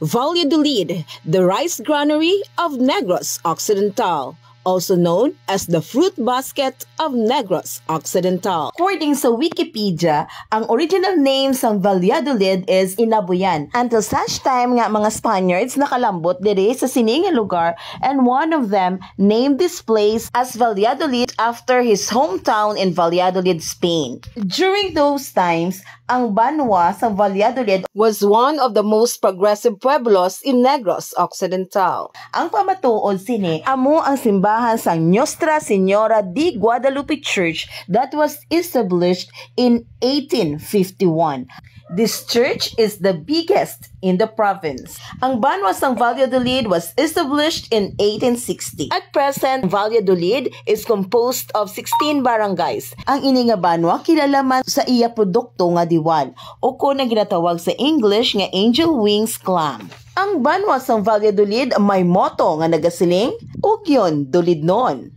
Valladolid, the rice granary of Negros Occidental, also known as the fruit basket of Negros Occidental. According sa Wikipedia, ang original name sa Valladolid is Inabuyan. Until such time nga mga Spaniards nakalambot diri sa sining lugar, and one of them named this place as Valladolid after his hometown in Valladolid, Spain. During those times, ang banwa sa Valladolid Was one of the most progressive pueblos in Negros Occidental. ang pamatuod sini amo ang simbahan sa Nuestra Señora de Guadalupe Church that was established in 1851. This church is the biggest in the province. Ang banwa sa Valladolid was established in 1860. At present, Valladolid is composed of 16 barangays. Ang ini nga banwa kilala man sa iya produkto nga diwan o kung na ginatawag sa English nga angel wings clam. Ang banwa sa Valladolid may motto nga nagasiling, "Ugyon dulid non."